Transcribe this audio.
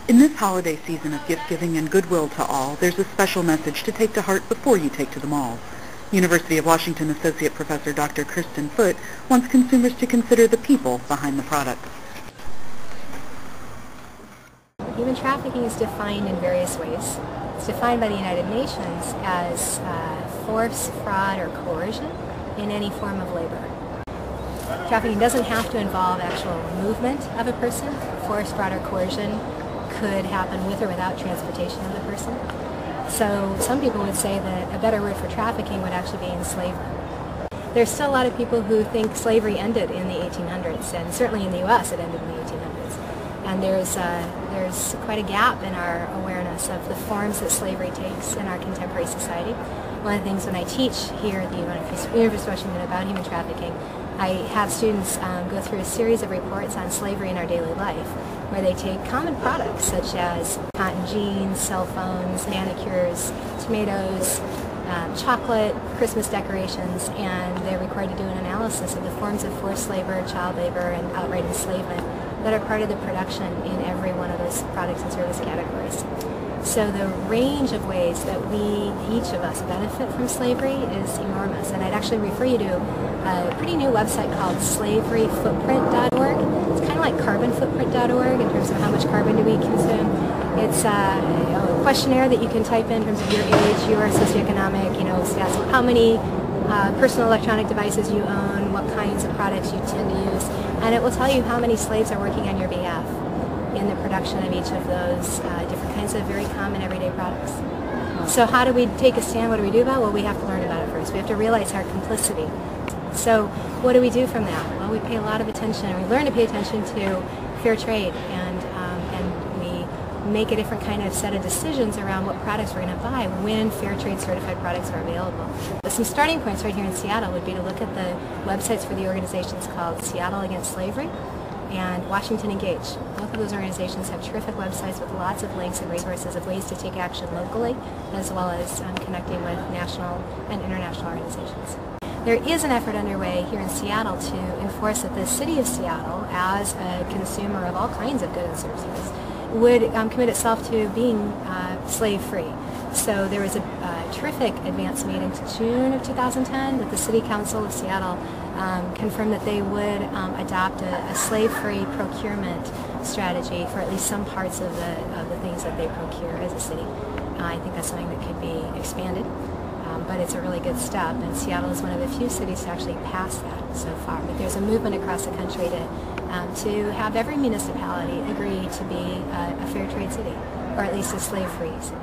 In this holiday season of gift-giving and goodwill to all, there's a special message to take to heart before you take to the malls. University of Washington Associate Professor Dr. Kristen Foote wants consumers to consider the people behind the products. Human trafficking is defined in various ways. It's defined by the United Nations as force, fraud, or coercion in any form of labor. Trafficking doesn't have to involve actual movement of a person. Force, fraud, or coercion could happen with or without transportation of the person. So some people would say that a better word for trafficking would actually be enslavement. There's still a lot of people who think slavery ended in the 1800s, and certainly in the U.S. it ended in the 1800s. And there's quite a gap in our awareness of the forms that slavery takes in our contemporary society. One of the things when I teach here at the University of Washington about human trafficking, I have students go through a series of reports on slavery in our daily life, where they take common products such as cotton jeans, cell phones, manicures, tomatoes, chocolate, Christmas decorations, and they're required to do an analysis of the forms of forced labor, child labor, and outright enslavement that are part of the production in every one of those products and service categories. So the range of ways that each of us benefit from slavery is enormous, and I'd actually refer you to a pretty new website called slaveryfootprint.org. It's kind of like carbonfootprint.org in terms of how much carbon do we consume. It's a questionnaire that you can type in terms of your age, your socioeconomic, status, how many personal electronic devices you own, what kinds of products you tend to use, and it will tell you how many slaves are working on your behalf in the production of each of those different kinds of very common everyday products. So how do we take a stand? What do we do about it? Well, we have to learn about it first. We have to realize our complicity. So what do we do from that? Well, we pay a lot of attention. We learn to pay attention to fair trade, and we make a different kind of set of decisions around what products we're going to buy when fair trade certified products are available. But some starting points right here in Seattle would be to look at the websites for the organizations called Seattle Against Slavery and Washington Engage. Both of those organizations have terrific websites with lots of links and resources of ways to take action locally, as well as connecting with national and international organizations. There is an effort underway here in Seattle to enforce that the city of Seattle, as a consumer of all kinds of goods and services, would commit itself to being slave-free. So there was a terrific advance made in June of 2010 that the City Council of Seattle confirmed that they would adopt a slave-free procurement strategy for at least some parts of the things that they procure as a city. I think that's something that could be expanded, but it's a really good step, and Seattle is one of the few cities to actually pass that so far. But there's a movement across the country to have every municipality agree to be a fair trade city, or at least a slave-free city.